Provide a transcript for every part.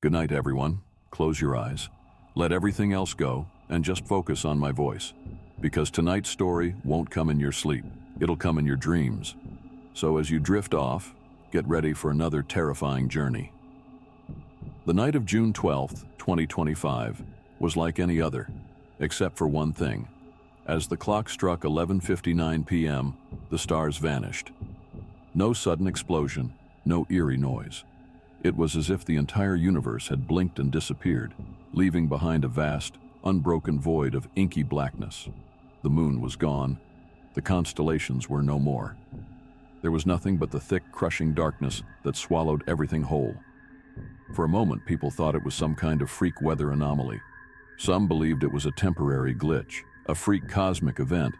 Good night, everyone. Close your eyes. Let everything else go and just focus on my voice. Because tonight's story won't come in your sleep. It'll come in your dreams. So as you drift off, get ready for another terrifying journey. The night of June 12th, 2025, was like any other, except for one thing. As the clock struck 11:59 p.m., the stars vanished. No sudden explosion, no eerie noise. It was as if the entire universe had blinked and disappeared, leaving behind a vast, unbroken void of inky blackness. The moon was gone. The constellations were no more. There was nothing but the thick, crushing darkness that swallowed everything whole. For a moment, people thought it was some kind of freak weather anomaly. Some believed it was a temporary glitch, a freak cosmic event.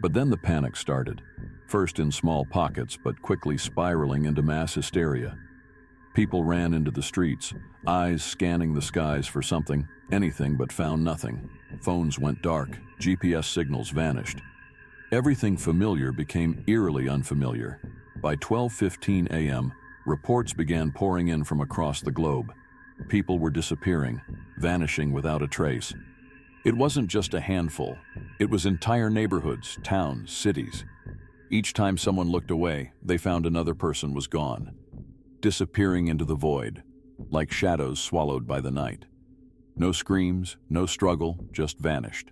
But then the panic started, first in small pockets, but quickly spiraling into mass hysteria. People ran into the streets, eyes scanning the skies for something, anything, but found nothing. Phones went dark, GPS signals vanished. Everything familiar became eerily unfamiliar. By 12:15 a.m., reports began pouring in from across the globe. People were disappearing, vanishing without a trace. It wasn't just a handful. It was entire neighborhoods, towns, cities. Each time someone looked away, they found another person was gone, disappearing into the void, like shadows swallowed by the night. No screams, no struggle, just vanished.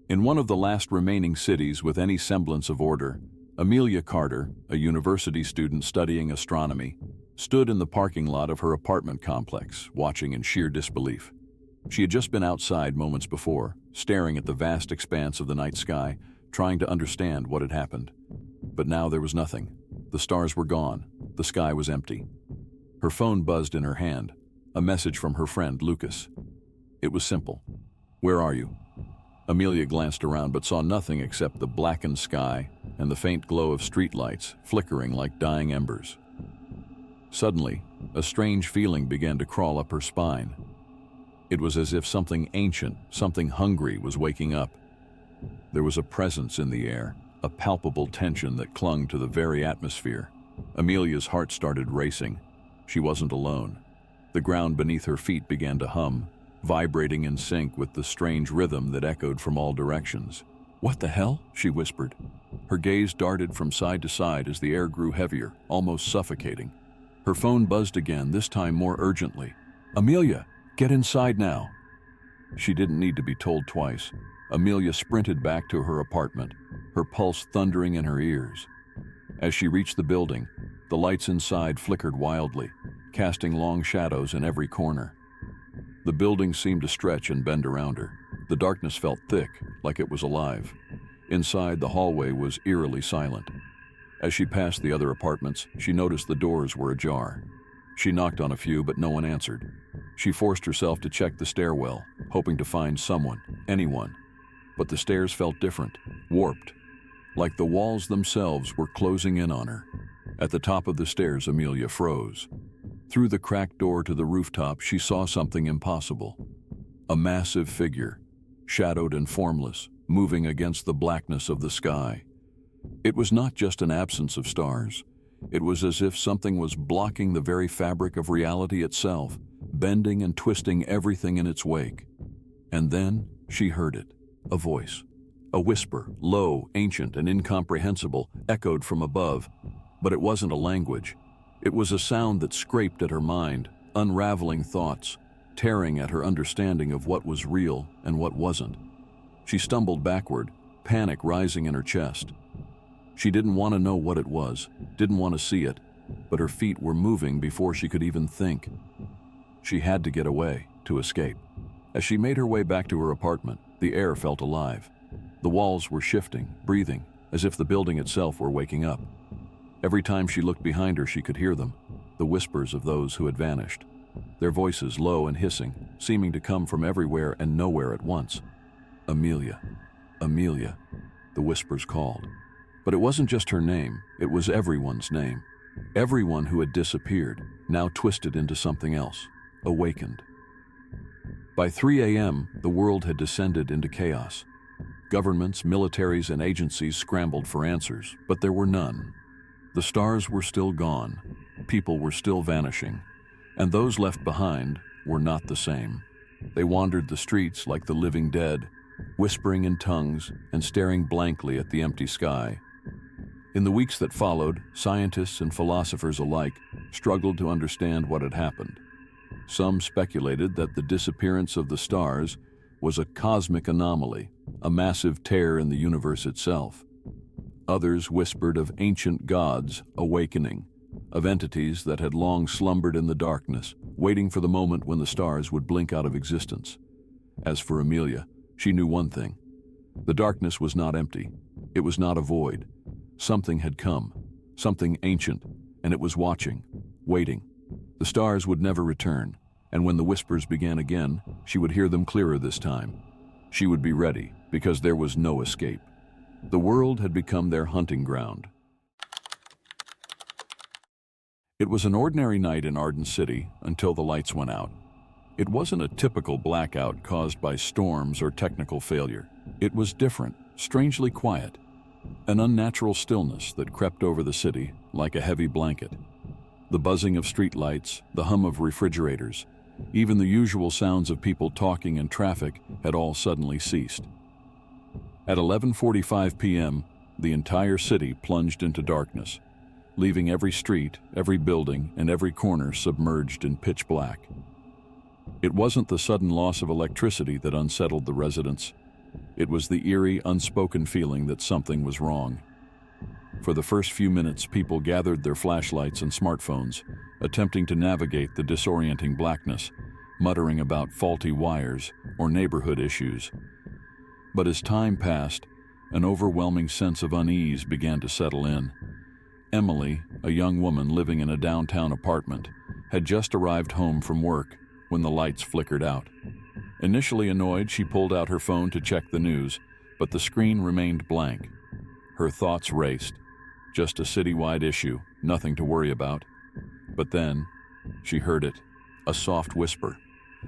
In one of the last remaining cities with any semblance of order, Amelia Carter, a university student studying astronomy, stood in the parking lot of her apartment complex, watching in sheer disbelief. She had just been outside moments before, staring at the vast expanse of the night sky, trying to understand what had happened. But now there was nothing. The stars were gone. The sky was empty. Her phone buzzed in her hand, a message from her friend Lucas. It was simple. "Where are you?" Amelia glanced around but saw nothing except the blackened sky and the faint glow of streetlights flickering like dying embers. Suddenly, a strange feeling began to crawl up her spine. It was as if something ancient, something hungry was waking up. There was a presence in the air, a palpable tension that clung to the very atmosphere. Amelia's heart started racing. She wasn't alone. The ground beneath her feet began to hum, vibrating in sync with the strange rhythm that echoed from all directions. "What the hell?" she whispered. Her gaze darted from side to side as the air grew heavier, almost suffocating. Her phone buzzed again, this time more urgently. "Amelia, get inside now." She didn't need to be told twice. Amelia sprinted back to her apartment, her pulse thundering in her ears. As she reached the building, the lights inside flickered wildly, casting long shadows in every corner. The building seemed to stretch and bend around her. The darkness felt thick, like it was alive. Inside, the hallway was eerily silent. As she passed the other apartments, she noticed the doors were ajar. She knocked on a few, but no one answered. She forced herself to check the stairwell, hoping to find someone, anyone. But the stairs felt different, warped, like the walls themselves were closing in on her. At the top of the stairs, Amelia froze. Through the cracked door to the rooftop, she saw something impossible. A massive figure, shadowed and formless, moving against the blackness of the sky. It was not just an absence of stars. It was as if something was blocking the very fabric of reality itself, bending and twisting everything in its wake. And then she heard it, a voice. A whisper, low, ancient, and incomprehensible, echoed from above. But it wasn't a language. It was a sound that scraped at her mind, unraveling thoughts, tearing at her understanding of what was real and what wasn't. She stumbled backward, panic rising in her chest. She didn't want to know what it was, didn't want to see it, but her feet were moving before she could even think. She had to get away, to escape. As she made her way back to her apartment, the air felt alive. The walls were shifting, breathing, as if the building itself were waking up. Every time she looked behind her, she could hear them, the whispers of those who had vanished. Their voices, low and hissing, seeming to come from everywhere and nowhere at once. "Amelia, Amelia," the whispers called. But it wasn't just her name, it was everyone's name. Everyone who had disappeared, now twisted into something else, awakened. By 3 a.m., the world had descended into chaos. Governments, militaries, and agencies scrambled for answers, but there were none. The stars were still gone, people were still vanishing, And those left behind were not the same. They wandered the streets like the living dead, whispering in tongues and staring blankly at the empty sky. In the weeks that followed, scientists and philosophers alike struggled to understand what had happened. Some speculated that the disappearance of the stars was a cosmic anomaly, a massive tear in the universe itself. Others whispered of ancient gods awakening, of entities that had long slumbered in the darkness, waiting for the moment when the stars would blink out of existence. As for Amelia, she knew one thing. The darkness was not empty. It was not a void. Something had come, something ancient, and it was watching, waiting. The stars would never return, and when the whispers began again, she would hear them clearer this time. She would be ready, because there was no escape. The world had become their hunting ground. It was an ordinary night in Arden City until the lights went out. It wasn't a typical blackout caused by storms or technical failure. It was different, strangely quiet. An unnatural stillness that crept over the city like a heavy blanket. The buzzing of streetlights, the hum of refrigerators, even the usual sounds of people talking and traffic had all suddenly ceased. At 11:45 p.m., the entire city plunged into darkness, leaving every street, every building, and every corner submerged in pitch black. It wasn't the sudden loss of electricity that unsettled the residents. It was the eerie, unspoken feeling that something was wrong. For the first few minutes, people gathered their flashlights and smartphones, attempting to navigate the disorienting blackness, muttering about faulty wires or neighborhood issues. But as time passed, an overwhelming sense of unease began to settle in. Emily, a young woman living in a downtown apartment, had just arrived home from work when the lights flickered out. Initially annoyed, she pulled out her phone to check the news, but the screen remained blank. Her thoughts raced. Just a citywide issue, nothing to worry about. But then, she heard it, a soft whisper.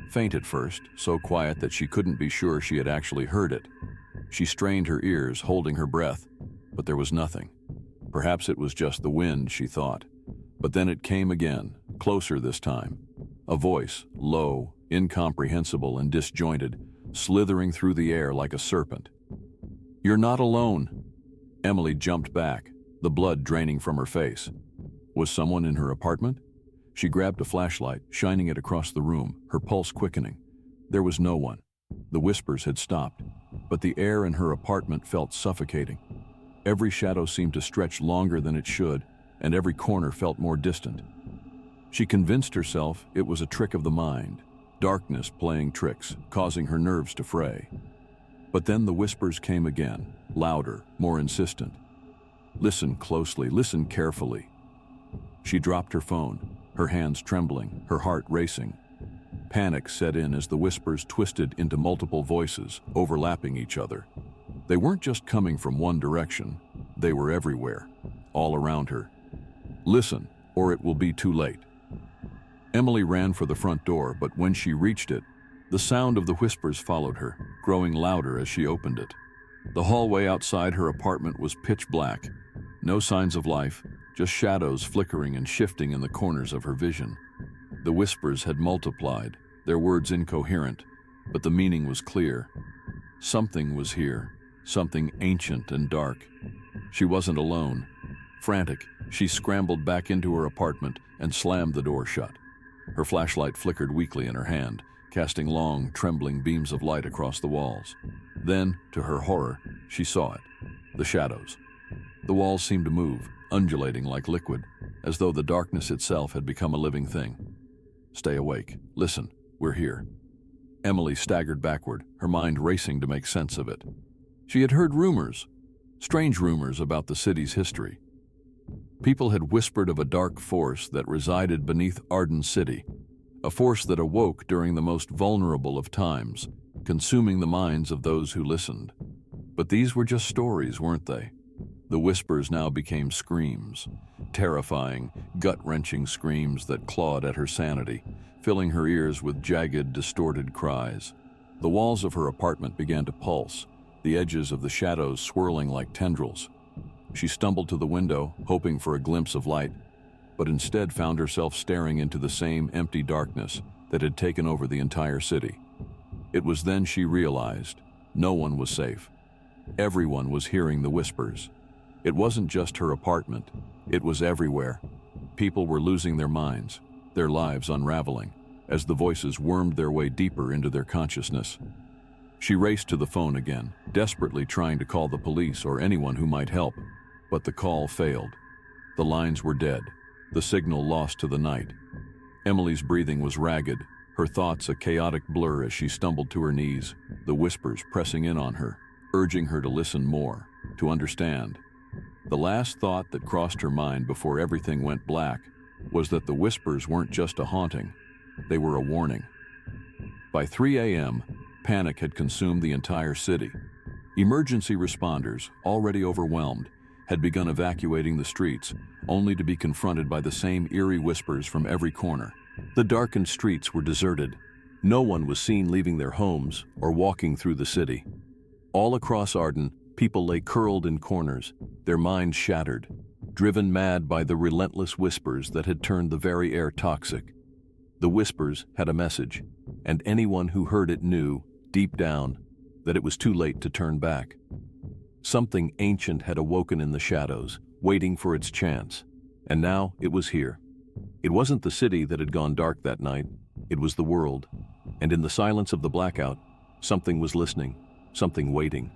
Faint at first, so quiet that she couldn't be sure she had actually heard it. She strained her ears, holding her breath, but there was nothing. Perhaps it was just the wind, she thought. But then it came again, closer this time. A voice, low, incomprehensible and disjointed, slithering through the air like a serpent. "You're not alone." Emily jumped back, the blood draining from her face. Was someone in her apartment? She grabbed a flashlight, shining it across the room, her pulse quickening. There was no one. The whispers had stopped, but the air in her apartment felt suffocating. Every shadow seemed to stretch longer than it should, and every corner felt more distant. She convinced herself it was a trick of the mind, darkness playing tricks, causing her nerves to fray. But then the whispers came again, louder, more insistent. Listen closely, listen carefully. She dropped her phone, her hands trembling, her heart racing. Panic set in as the whispers twisted into multiple voices, overlapping each other. They weren't just coming from one direction, they were everywhere, all around her. Listen, or it will be too late. Emily ran for the front door, but when she reached it, the sound of the whispers followed her, growing louder as she opened it. The hallway outside her apartment was pitch black. No signs of life, just shadows flickering and shifting in the corners of her vision. The whispers had multiplied, their words incoherent, but the meaning was clear. Something was here, something ancient and dark. She wasn't alone. Frantic, she scrambled back into her apartment and slammed the door shut. Her flashlight flickered weakly in her hand, casting long, trembling beams of light across the walls. Then, to her horror, she saw it, the shadows. The walls seemed to move, undulating like liquid, as though the darkness itself had become a living thing. Stay awake. Listen, we're here. Emily staggered backward, her mind racing to make sense of it. She had heard rumors, strange rumors about the city's history. People had whispered of a dark force that resided beneath Arden City, a force that awoke during the most vulnerable of times, consuming the minds of those who listened. But these were just stories, weren't they? The whispers now became screams, terrifying, gut-wrenching screams that clawed at her sanity, filling her ears with jagged, distorted cries. The walls of her apartment began to pulse, the edges of the shadows swirling like tendrils. She stumbled to the window, hoping for a glimpse of light, but instead found herself staring into the same empty darkness that had taken over the entire city. It was then she realized no one was safe. Everyone was hearing the whispers. It wasn't just her apartment, it was everywhere. People were losing their minds, their lives unraveling, as the voices wormed their way deeper into their consciousness. She raced to the phone again, desperately trying to call the police or anyone who might help, but the call failed. The lines were dead, the signal lost to the night. Emily's breathing was ragged, her thoughts a chaotic blur as she stumbled to her knees, the whispers pressing in on her, urging her to listen more, to understand. The last thought that crossed her mind before everything went black was that the whispers weren't just a haunting, they were a warning. By 3 a.m., panic had consumed the entire city. Emergency responders, already overwhelmed, had begun evacuating the streets, only to be confronted by the same eerie whispers from every corner. The darkened streets were deserted. No one was seen leaving their homes or walking through the city. All across Arden, people lay curled in corners, their minds shattered, driven mad by the relentless whispers that had turned the very air toxic. The whispers had a message, and anyone who heard it knew, deep down, that it was too late to turn back. Something ancient had awoken in the shadows, waiting for its chance, and now it was here. It wasn't the city that had gone dark that night, it was the world, and in the silence of the blackout, something was listening, something waiting.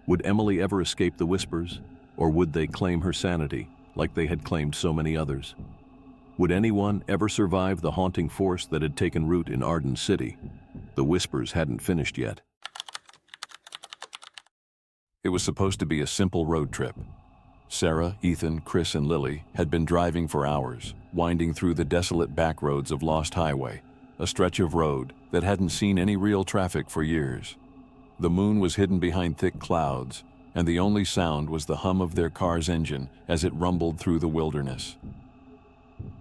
Would Emily ever escape the whispers, or would they claim her sanity, like they had claimed so many others? Would anyone ever survive the haunting force that had taken root in Arden City? The whispers hadn't finished yet. It was supposed to be a simple road trip. Sarah, Ethan, Chris, and Lily had been driving for hours, winding through the desolate back roads of Lost Highway, a stretch of road that hadn't seen any real traffic for years. The moon was hidden behind thick clouds, and the only sound was the hum of their car's engine as it rumbled through the wilderness.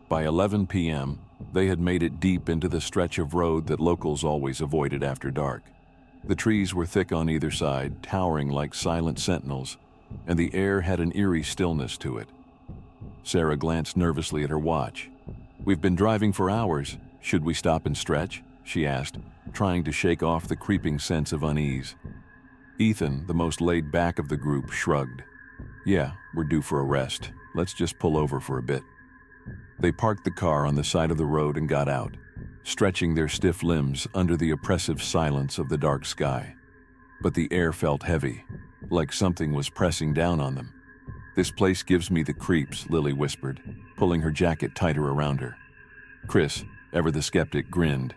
By 11 p.m., they had made it deep into the stretch of road that locals always avoided after dark. The trees were thick on either side, towering like silent sentinels, and the air had an eerie stillness to it. Sarah glanced nervously at her watch. "We've been driving for hours. Should we stop and stretch?" she asked, trying to shake off the creeping sense of unease. Ethan, the most laid back of the group, shrugged. "Yeah, we're due for a rest. Let's just pull over for a bit." They parked the car on the side of the road and got out, stretching their stiff limbs under the oppressive silence of the dark sky. But the air felt heavy, like something was pressing down on them. "This place gives me the creeps," Lily whispered, pulling her jacket tighter around her. Chris, ever the skeptic, grinned.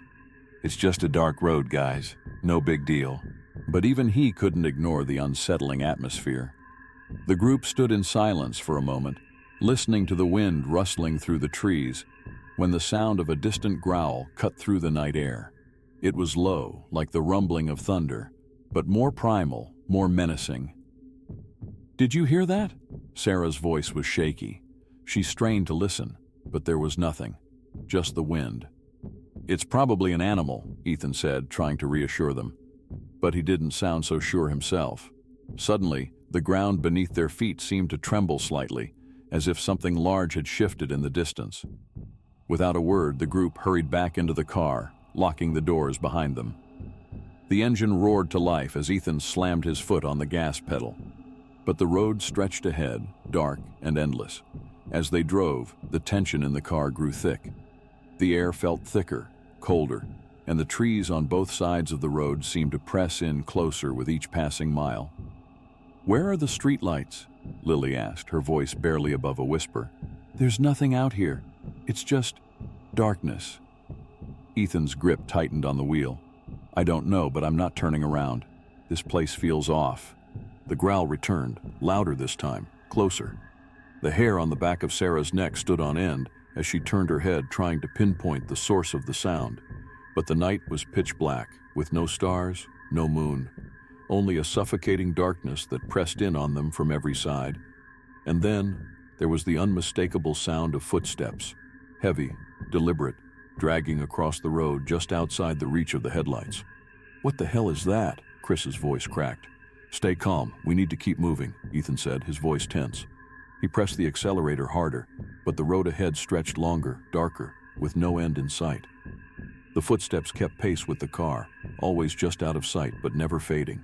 "It's just a dark road, guys. No big deal." But even he couldn't ignore the unsettling atmosphere. The group stood in silence for a moment, listening to the wind rustling through the trees, when the sound of a distant growl cut through the night air. It was low, like the rumbling of thunder, but more primal, more menacing. "Did you hear that?" Sarah's voice was shaky. She strained to listen, but there was nothing, just the wind. "It's probably an animal," Ethan said, trying to reassure them. But he didn't sound so sure himself. Suddenly, the ground beneath their feet seemed to tremble slightly, as if something large had shifted in the distance. Without a word, the group hurried back into the car, locking the doors behind them. The engine roared to life as Ethan slammed his foot on the gas pedal. But the road stretched ahead, dark and endless. As they drove, the tension in the car grew thick. The air felt thicker, colder, and the trees on both sides of the road seemed to press in closer with each passing mile. "Where are the streetlights?" Lily asked, her voice barely above a whisper. "There's nothing out here. It's just darkness." Ethan's grip tightened on the wheel. "I don't know, but I'm not turning around. This place feels off." The growl returned, louder this time, closer. The hair on the back of Sarah's neck stood on end as she turned her head, trying to pinpoint the source of the sound. But the night was pitch black, with no stars, no moon, only a suffocating darkness that pressed in on them from every side. And then there was the unmistakable sound of footsteps, heavy, deliberate, dragging across the road just outside the reach of the headlights. "What the hell is that?" Chris's voice cracked. "Stay calm, we need to keep moving," Ethan said, his voice tense. He pressed the accelerator harder, but the road ahead stretched longer, darker, with no end in sight. The footsteps kept pace with the car, always just out of sight but never fading.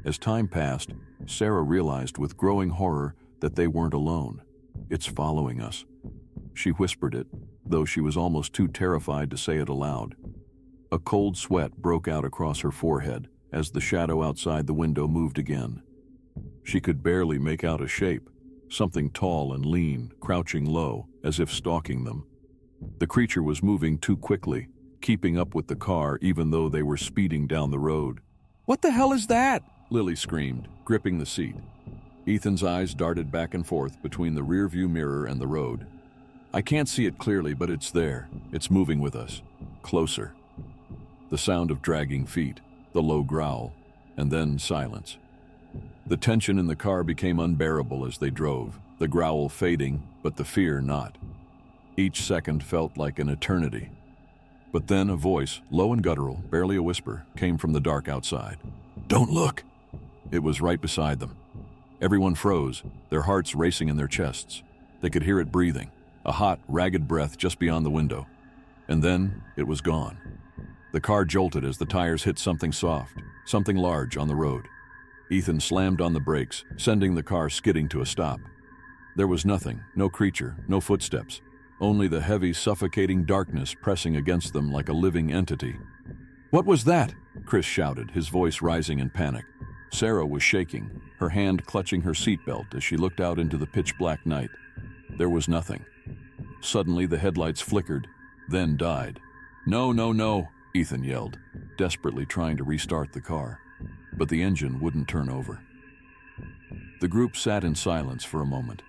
As time passed, Sarah realized with growing horror that they weren't alone. "It's following us." She whispered it, though she was almost too terrified to say it aloud. A cold sweat broke out across her forehead as the shadow outside the window moved again. She could barely make out a shape, something tall and lean, crouching low, as if stalking them. The creature was moving too quickly, keeping up with the car even though they were speeding down the road. "What the hell is that?" Lily screamed, gripping the seat. Ethan's eyes darted back and forth between the rearview mirror and the road. "I can't see it clearly, but it's there. It's moving with us. Closer." The sound of dragging feet, the low growl, and then silence. The tension in the car became unbearable as they drove, the growl fading, but the fear not. Each second felt like an eternity. But then a voice, low and guttural, barely a whisper, came from the dark outside. "Don't look!" It was right beside them. Everyone froze, their hearts racing in their chests. They could hear it breathing, a hot, ragged breath just beyond the window. And then it was gone. The car jolted as the tires hit something soft, something large on the road. Ethan slammed on the brakes, sending the car skidding to a stop. There was nothing, no creature, no footsteps, only the heavy, suffocating darkness pressing against them like a living entity. "What was that?" Chris shouted, his voice rising in panic. Sarah was shaking, her hand clutching her seatbelt as she looked out into the pitch-black night. There was nothing. Suddenly the headlights flickered, then died. "No, no, no," Ethan yelled, desperately trying to restart the car. But the engine wouldn't turn over. The group sat in silence for a moment.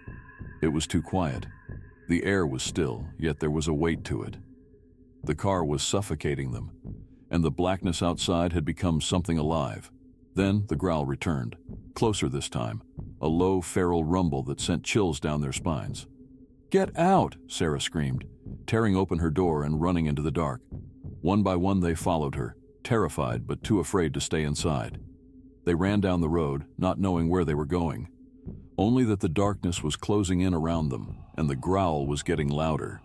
It was too quiet. The air was still, yet there was a weight to it. The car was suffocating them, and the blackness outside had become something alive. Then the growl returned, closer this time, a low, feral rumble that sent chills down their spines. "Get out!" Sarah screamed, tearing open her door and running into the dark. One by one they followed her, terrified but too afraid to stay inside. They ran down the road, not knowing where they were going. Only that the darkness was closing in around them, and the growl was getting louder.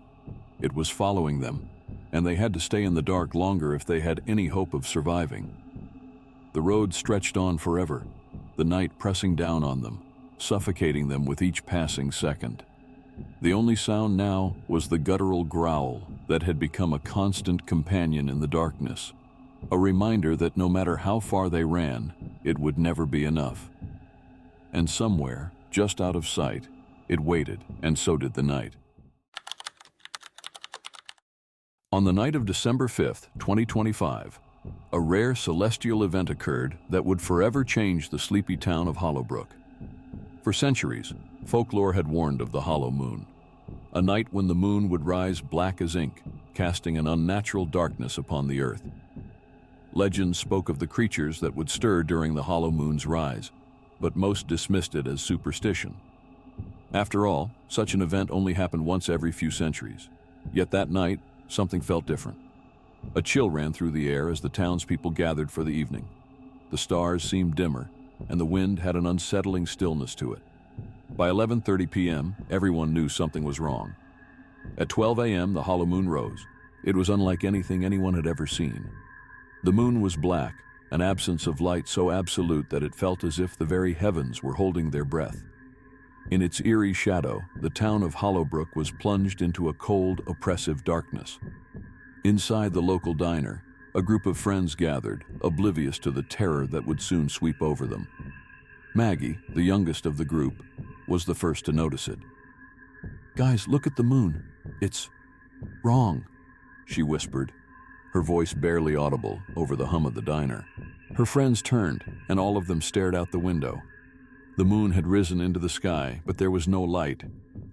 It was following them, and they had to stay in the dark longer if they had any hope of surviving. The road stretched on forever, the night pressing down on them, suffocating them with each passing second. The only sound now was the guttural growl that had become a constant companion in the darkness, a reminder that no matter how far they ran, it would never be enough. And somewhere, just out of sight, it waited, and so did the night. On the night of December 5th, 2025, a rare celestial event occurred that would forever change the sleepy town of Hollowbrook. For centuries, folklore had warned of the hollow moon, a night when the moon would rise black as ink, casting an unnatural darkness upon the earth. Legends spoke of the creatures that would stir during the hollow moon's rise, but most dismissed it as superstition. After all, such an event only happened once every few centuries. Yet that night, something felt different. A chill ran through the air as the townspeople gathered for the evening. The stars seemed dimmer, and the wind had an unsettling stillness to it. By 11:30 p.m., everyone knew something was wrong. At 12 a.m., the hollow moon rose. It was unlike anything anyone had ever seen. The moon was black, an absence of light so absolute that it felt as if the very heavens were holding their breath. In its eerie shadow, the town of Hollowbrook was plunged into a cold, oppressive darkness. Inside the local diner, a group of friends gathered, oblivious to the terror that would soon sweep over them. Maggie, the youngest of the group, was the first to notice it. "Guys, look at the moon. It's wrong," she whispered, her voice barely audible over the hum of the diner. Her friends turned, and all of them stared out the window. The moon had risen into the sky, but there was no light,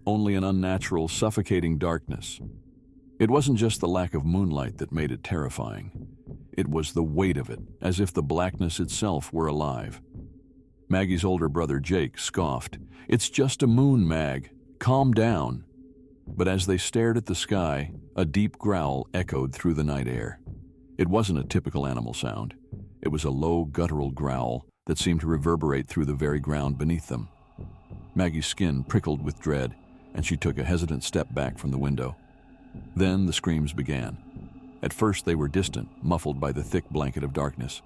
only an unnatural, suffocating darkness. It wasn't just the lack of moonlight that made it terrifying. It was the weight of it, as if the blackness itself were alive. Maggie's older brother Jake scoffed. "It's just a moon, Mag. Calm down." But as they stared at the sky, a deep growl echoed through the night air. It wasn't a typical animal sound. It was a low, guttural growl that seemed to reverberate through the very ground beneath them. Maggie's skin prickled with dread, and she took a hesitant step back from the window. Then the screams began. At first they were distant, muffled by the thick blanket of darkness.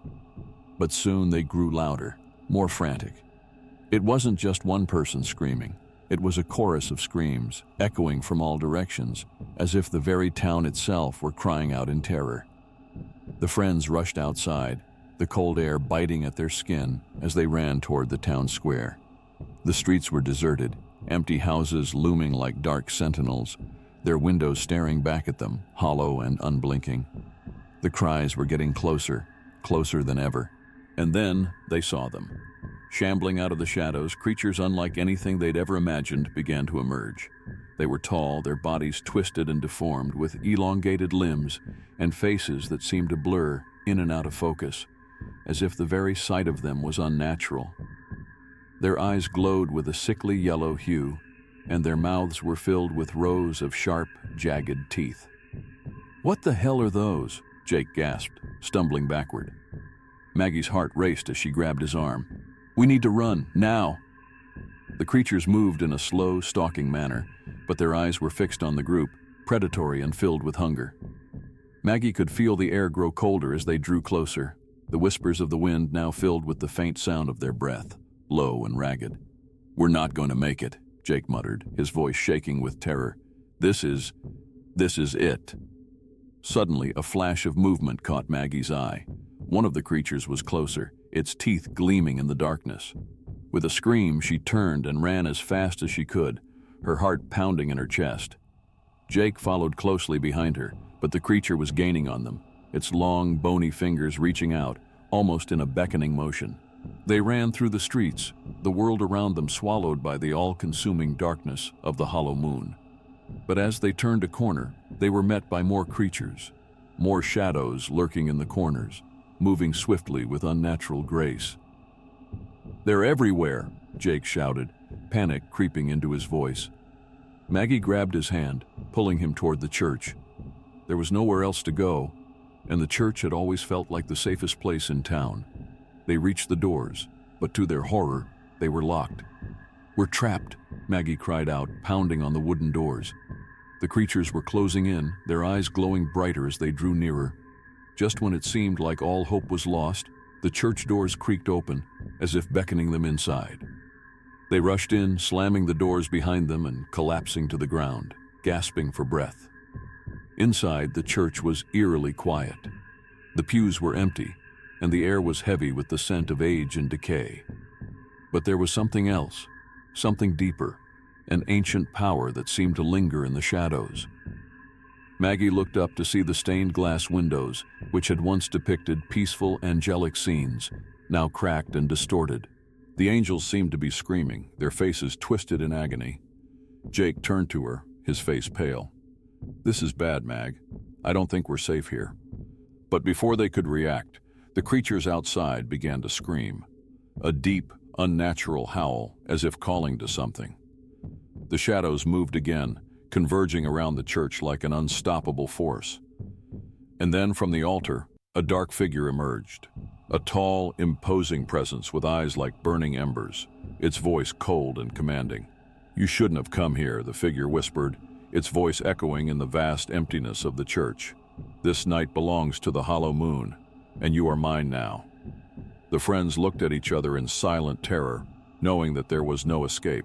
But soon they grew louder, more frantic. It wasn't just one person screaming. It was a chorus of screams, echoing from all directions, as if the very town itself were crying out in terror. The friends rushed outside, the cold air biting at their skin as they ran toward the town square. The streets were deserted, empty houses looming like dark sentinels, their windows staring back at them, hollow and unblinking. The cries were getting closer, closer than ever. And then they saw them. Shambling out of the shadows, creatures unlike anything they'd ever imagined began to emerge. They were tall, their bodies twisted and deformed, with elongated limbs and faces that seemed to blur in and out of focus, as if the very sight of them was unnatural. Their eyes glowed with a sickly yellow hue, and their mouths were filled with rows of sharp, jagged teeth. "What the hell are those?" Jake gasped, stumbling backward. Maggie's heart raced as she grabbed his arm. "We need to run, now!" The creatures moved in a slow, stalking manner, but their eyes were fixed on the group, predatory and filled with hunger. Maggie could feel the air grow colder as they drew closer, the whispers of the wind now filled with the faint sound of their breath, low and ragged. "We're not going to make it," Jake muttered, his voice shaking with terror. This is it." Suddenly, a flash of movement caught Maggie's eye. One of the creatures was closer, its teeth gleaming in the darkness. With a scream, she turned and ran as fast as she could, her heart pounding in her chest. Jake followed closely behind her, but the creature was gaining on them, its long, bony fingers reaching out, almost in a beckoning motion. They ran through the streets, the world around them swallowed by the all-consuming darkness of the hollow moon. But as they turned a corner, they were met by more creatures, more shadows lurking in the corners, moving swiftly with unnatural grace. "They're everywhere," Jake shouted, panic creeping into his voice. Maggie grabbed his hand, pulling him toward the church. There was nowhere else to go, and the church had always felt like the safest place in town. They reached the doors, but to their horror, they were locked. "We're trapped," Maggie cried out, pounding on the wooden doors. The creatures were closing in, their eyes glowing brighter as they drew nearer. Just when it seemed like all hope was lost, the church doors creaked open, as if beckoning them inside. They rushed in, slamming the doors behind them and collapsing to the ground, gasping for breath. Inside, the church was eerily quiet. The pews were empty, and the air was heavy with the scent of age and decay. But there was something else, something deeper, an ancient power that seemed to linger in the shadows. Maggie looked up to see the stained glass windows, which had once depicted peaceful, angelic scenes, now cracked and distorted. The angels seemed to be screaming, their faces twisted in agony. Jake turned to her, his face pale. "This is bad, Mag. I don't think we're safe here." But before they could react, the creatures outside began to scream. A deep, unnatural howl, as if calling to something. The shadows moved again, converging around the church like an unstoppable force. And then from the altar, a dark figure emerged. A tall, imposing presence with eyes like burning embers, its voice cold and commanding. "You shouldn't have come here," the figure whispered, its voice echoing in the vast emptiness of the church. "This night belongs to the hollow moon, and you are mine now." The friends looked at each other in silent terror, knowing that there was no escape.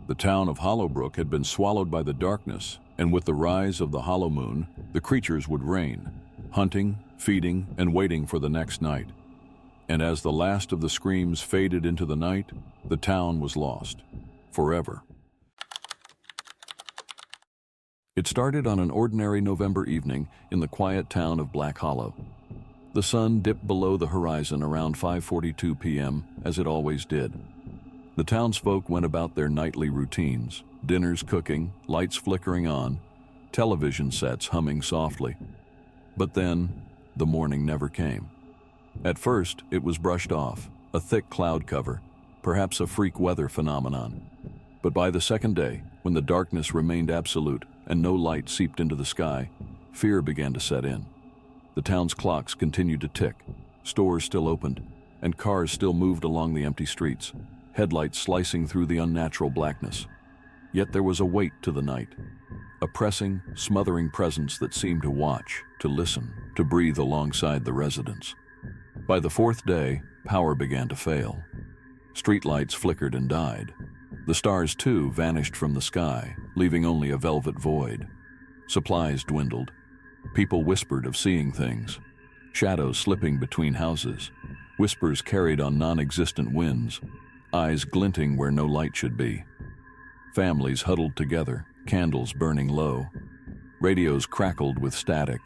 The town of Hollowbrook had been swallowed by the darkness, and with the rise of the hollow moon, the creatures would reign, hunting, feeding, and waiting for the next night. And as the last of the screams faded into the night, the town was lost, forever. It started on an ordinary November evening in the quiet town of Black Hollow. The sun dipped below the horizon around 5:42 p.m., as it always did. The townsfolk went about their nightly routines, dinners cooking, lights flickering on, television sets humming softly. But then, the morning never came. At first, it was brushed off, a thick cloud cover, perhaps a freak weather phenomenon. But by the second day, when the darkness remained absolute and no light seeped into the sky, fear began to set in. The town's clocks continued to tick, stores still opened, and cars still moved along the empty streets. headlights slicing through the unnatural blackness. Yet there was a weight to the night, a pressing, smothering presence that seemed to watch, to listen, to breathe alongside the residents. By the fourth day, power began to fail. Streetlights flickered and died. The stars, too, vanished from the sky, leaving only a velvet void. Supplies dwindled. People whispered of seeing things. Shadows slipping between houses. Whispers carried on non-existent winds. Eyes glinting where no light should be. Families huddled together, candles burning low. Radios crackled with static,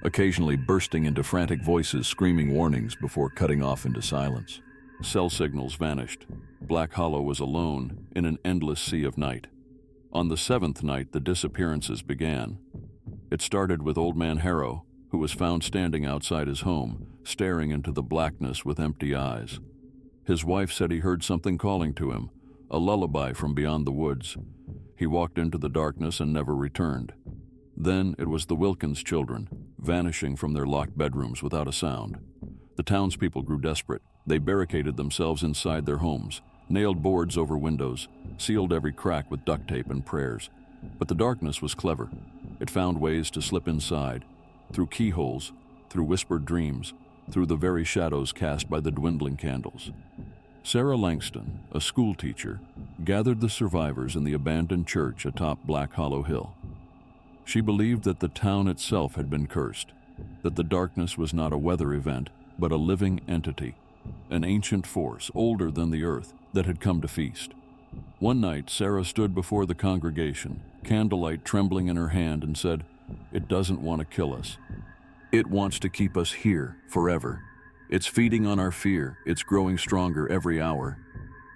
occasionally bursting into frantic voices screaming warnings before cutting off into silence. Cell signals vanished. Black Hollow was alone in an endless sea of night. On the seventh night, the disappearances began. It started with Old Man Harrow, who was found standing outside his home, staring into the blackness with empty eyes. His wife said he heard something calling to him, a lullaby from beyond the woods. He walked into the darkness and never returned. Then it was the Wilkins children, vanishing from their locked bedrooms without a sound. The townspeople grew desperate. They barricaded themselves inside their homes, nailed boards over windows, sealed every crack with duct tape and prayers. But the darkness was clever. It found ways to slip inside, through keyholes, through whispered dreams, through the very shadows cast by the dwindling candles. Sarah Langston, a school teacher, gathered the survivors in the abandoned church atop Black Hollow Hill. She believed that the town itself had been cursed, that the darkness was not a weather event, but a living entity, an ancient force older than the earth that had come to feast. One night, Sarah stood before the congregation, candlelight trembling in her hand, and said, "It doesn't want to kill us. It wants to keep us here forever. It's feeding on our fear. It's growing stronger every hour."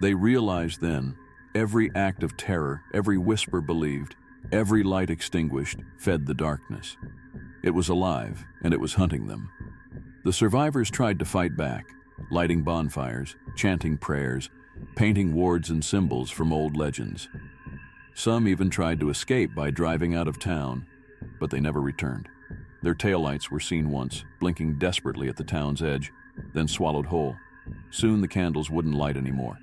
They realized then, every act of terror, every whisper believed, every light extinguished, fed the darkness. It was alive, and it was hunting them. The survivors tried to fight back, lighting bonfires, chanting prayers, painting wards and symbols from old legends. Some even tried to escape by driving out of town, but they never returned. Their taillights were seen once, blinking desperately at the town's edge, then swallowed whole. Soon the candles wouldn't light anymore.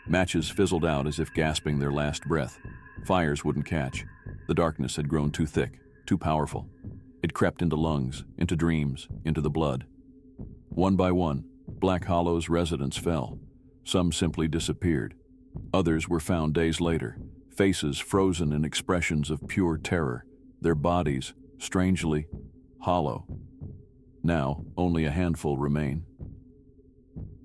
Matches fizzled out as if gasping their last breath. Fires wouldn't catch. The darkness had grown too thick, too powerful. It crept into lungs, into dreams, into the blood. One by one, Black Hollow's residents fell. Some simply disappeared. Others were found days later, faces frozen in expressions of pure terror, their bodies, strangely, hollow. Now, only a handful remain.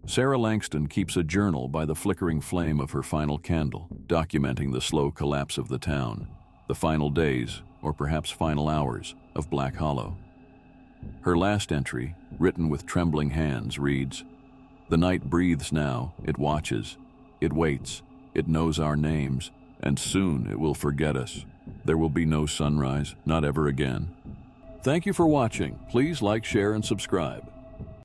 Sarah Langston keeps a journal by the flickering flame of her final candle, documenting the slow collapse of the town, the final days, or perhaps final hours, of Black Hollow. Her last entry, written with trembling hands, reads, "The night breathes now, it watches, it waits, it knows our names, and soon it will forget us. There will be no sunrise, not ever again." Thank you for watching. Please like, share, and subscribe.